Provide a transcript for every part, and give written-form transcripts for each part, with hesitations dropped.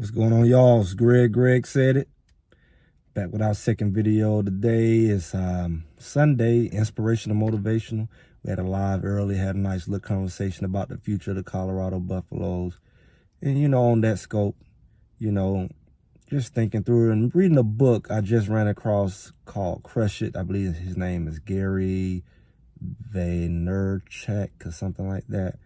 What's going on, y'all? It's Greg. Greg said it. Back with our second video today. It's Sunday, inspirational, motivational. We had a live early, had a nice little conversation about the future of the Colorado Buffaloes. And, on that scope, just thinking through it and reading a book I just ran across called Crush It. I believe his name is Gary Vaynerchuk or something like that.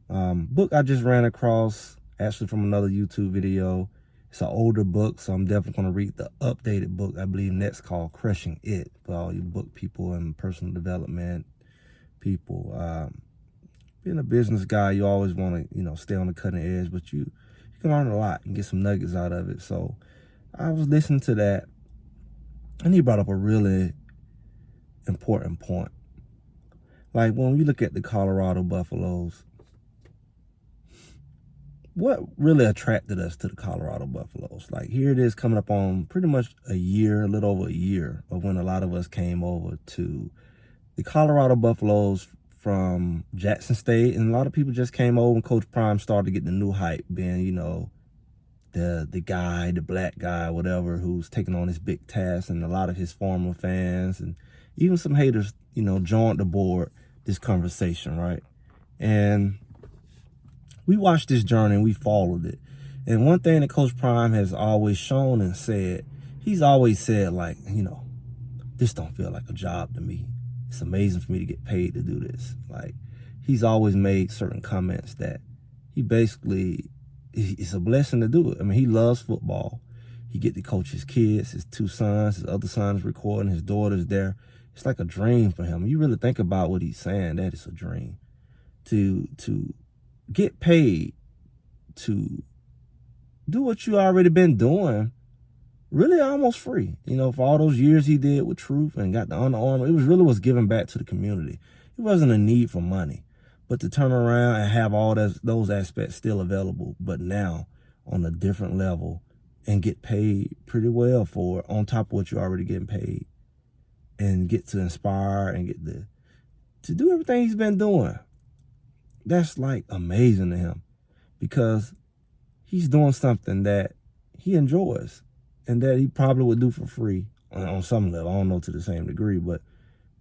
Book I just ran across actually from another YouTube video. It's an older book, so I'm definitely going to read the updated book. I believe next, called Crushing It, for all you book people and personal development people. Being a business guy, you always want to, stay on the cutting edge, but you can learn a lot and get some nuggets out of it. So I was listening to that, and he brought up a really important point. Like, when you look at the Colorado Buffaloes, what really attracted us to the Colorado Buffaloes? Like, here it is coming up on pretty much a little over a year of when a lot of us came over to the Colorado Buffaloes from Jackson State. And a lot of people just came over when Coach Prime started to get the new hype, being, the guy, the black guy, whatever, who's taking on this big task. And a lot of his former fans and even some haters, joined the board, this conversation, right? And we watched this journey and we followed it. And one thing that Coach Prime has always shown and said, he's always said, like, this don't feel like a job to me. It's amazing for me to get paid to do this. Like, he's always made certain comments that he basically, it's a blessing to do it. I mean, he loves football. He get to coach his kids, his two sons, his other son's recording, his daughter's there. It's like a dream for him. You really think about what he's saying, that is a dream. To get paid to do what you already been doing, really almost free. For all those years he did with Truth and got the Under Armour, it was really was giving back to the community. It wasn't a need for money, but to turn around and have all those aspects still available, but now on a different level, and get paid pretty well for it, on top of what you're already getting paid, and get to inspire and get to do everything he's been doing. That's like amazing to him, because he's doing something that he enjoys and that he probably would do for free on some level. I don't know to the same degree, but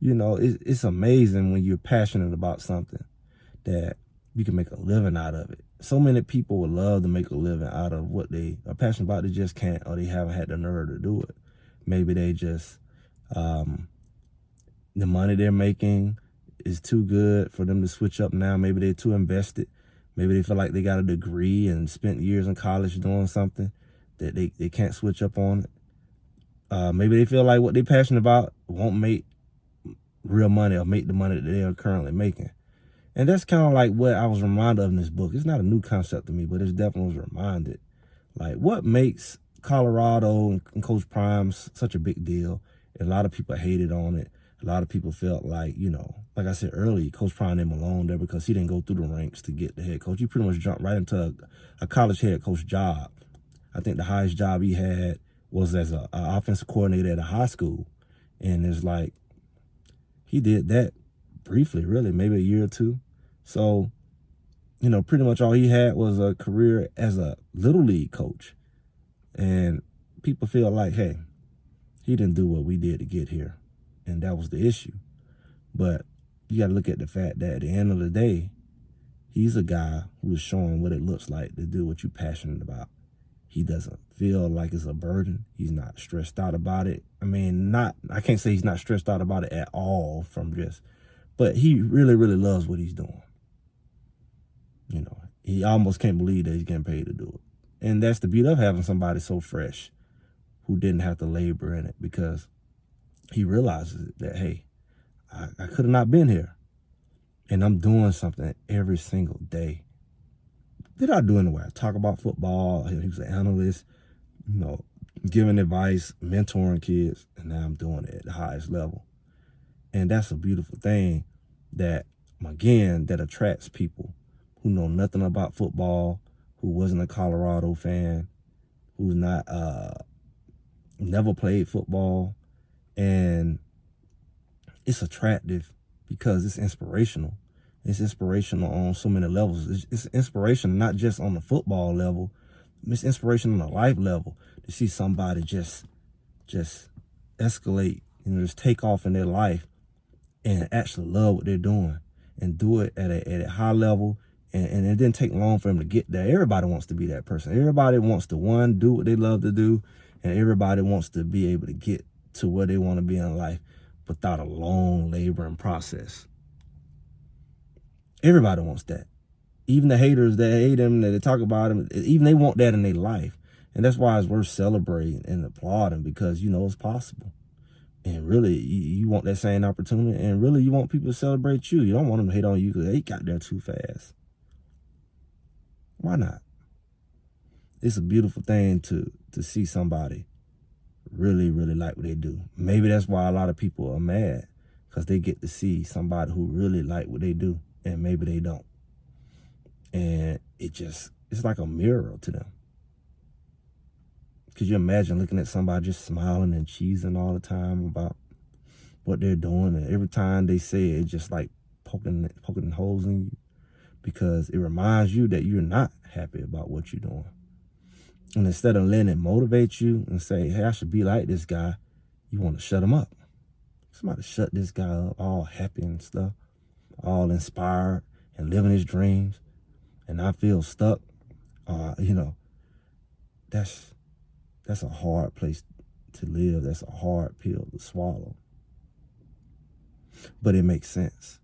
it's amazing when you're passionate about something that you can make a living out of it. So many people would love to make a living out of what they are passionate about. They just can't, or they haven't had the nerve to do it. Maybe they just, the money they're making is too good for them to switch up now. Maybe they're too invested. Maybe they feel like they got a degree and spent years in college doing something that they can't switch up on it. Maybe they feel like what they're passionate about won't make real money or make the money that they are currently making. And that's kind of like what I was reminded of in this book. It's not a new concept to me, but it definitely was reminded. Like, what makes Colorado and Coach Prime such a big deal? And a lot of people hated on it. A lot of people felt like, like I said earlier, Coach Prime didn't belong there because he didn't go through the ranks to get the head coach. He pretty much jumped right into a college head coach job. I think the highest job he had was as an offensive coordinator at a high school. And it's like, he did that briefly, really, maybe a year or two. So, pretty much all he had was a career as a little league coach. And people feel like, hey, he didn't do what we did to get here. And that was the issue. But you got to look at the fact that at the end of the day, he's a guy who is showing what it looks like to do what you're passionate about. He doesn't feel like it's a burden. He's not stressed out about it. I mean, I can't say he's not stressed out about it at all but he really, really loves what he's doing. He almost can't believe that he's getting paid to do it. And that's the beauty of having somebody so fresh who didn't have to labor in it, because he realizes that, hey, I could have not been here, and I'm doing something every single day. Did I do anyway? I talk about football. He was an analyst, giving advice, mentoring kids, and now I'm doing it at the highest level. And that's a beautiful thing that, again, that attracts people who know nothing about football, who wasn't a Colorado fan, who's not, never played football. And it's attractive because it's inspirational. It's inspirational on so many levels. It's inspirational not just on the football level, It's inspiration on a life level to see somebody just escalate, just take off in their life and actually love what they're doing and do it at a high level. And it didn't take long for them to get there. Everybody wants to be that person. Everybody wants to, one, do what they love to do, and everybody wants to be able to get to where they want to be in life without a long laboring process. Everybody wants that. Even the haters that hate them, that they talk about them, even they want that in their life. And that's why it's worth celebrating and applauding, because you know it's possible. And really, you want that same opportunity, and really you want people to celebrate you. You don't want them to hate on you because they got there too fast. Why not? It's a beautiful thing to see somebody really, really like what they do. Maybe that's why a lot of people are mad, because they get to see somebody who really like what they do, and maybe they don't. And it's like a mirror to them. Could you imagine looking at somebody just smiling and cheesing all the time about what they're doing, and every time they say it, it's just like poking holes in you, because it reminds you that you're not happy about what you're doing. And instead of letting it motivate you and say, hey, I should be like this guy, you want to shut him up. Somebody shut this guy up, all happy and stuff, all inspired and living his dreams, and I feel stuck. That's a hard place to live. That's a hard pill to swallow. But it makes sense.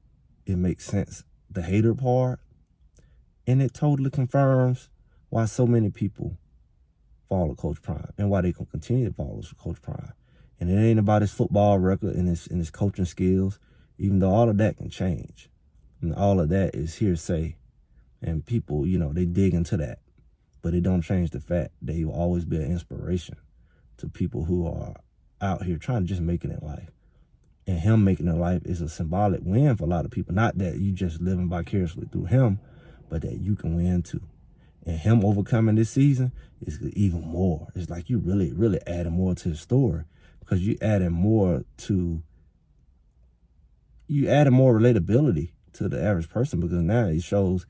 It makes sense, the hater part, and it totally confirms why so many people follow Coach Prime and why they can continue to follow Coach Prime. And it ain't about his football record and his coaching skills, even though all of that can change. And all of that is hearsay. And people, they dig into that. But it don't change the fact that he will always be an inspiration to people who are out here trying to just make it in life. And him making it in life is a symbolic win for a lot of people. Not that you just living vicariously through him, but that you can win too. And him overcoming this season is even more. It's like you really, really adding more to his story, because you adding more relatability to the average person, because now it shows,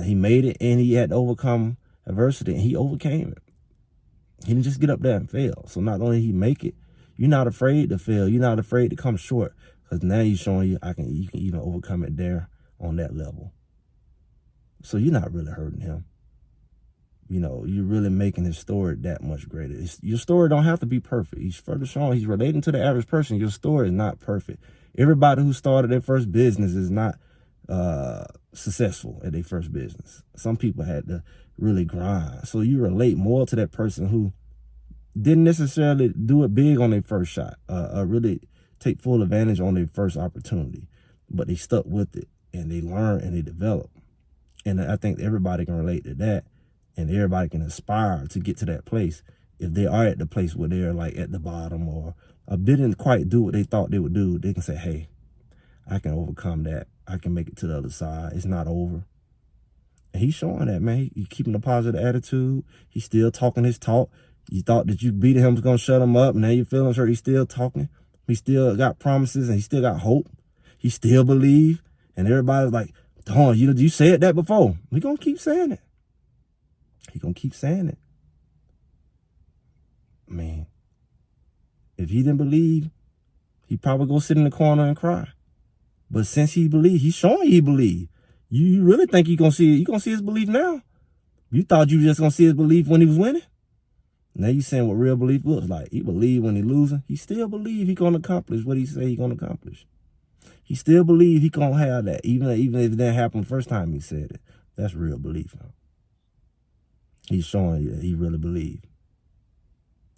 he made it and he had to overcome adversity, and he overcame it. He didn't just get up there and fail. So not only did he make it, you're not afraid to fail. You're not afraid to come short, because now you're showing you can even overcome it there on that level. So you're not really hurting him. You're really making his story that much greater. Your story don't have to be perfect. He's further showing he's relating to the average person. Your story is not perfect. Everybody who started their first business is not successful at their first business. Some people had to really grind. So you relate more to that person who didn't necessarily do it big on their first shot, really take full advantage on their first opportunity, but they stuck with it and they learned and they developed. And I think everybody can relate to that, and everybody can aspire to get to that place if they are at the place where they're like at the bottom or didn't quite do what they thought they would do. They can say, hey, I can overcome that. I can make it to the other side. It's not over. And he's showing that, man. He's keeping a positive attitude. He's still talking his talk. You thought that you beat him was going to shut him up. Now you're feeling sure he's still talking. He still got promises, and he still got hope. He still believe. And everybody's like, oh, you said that before. We're going to keep saying it. He's going to keep saying it. Man, if he didn't believe, he'd probably go sit in the corner and cry. But since he believed, he's showing he believe. You really think you're going to see his belief now? You thought you were just going to see his belief when he was winning? Now you saying what real belief looks like. He believe when he losing. He still believe he going to accomplish what he say he going to accomplish. He still believe he going to have that, even if it didn't happen the first time he said it. That's real belief. Huh? He's showing you that he really believed.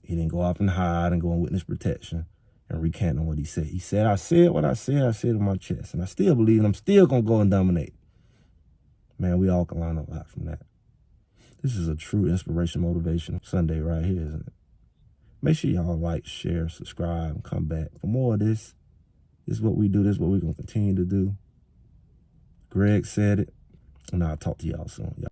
He didn't go off and hide and go on witness protection and recant on what he said. He said, I said what I said in my chest, and I still believe, and I'm still going to go and dominate. Man, we all can learn a lot from that. This is a true inspiration, motivation Sunday right here, isn't it? Make sure y'all like, share, subscribe, and come back for more of this. This is what we do. This is what we're going to continue to do. Greg said it, and I'll talk to y'all soon. Y'all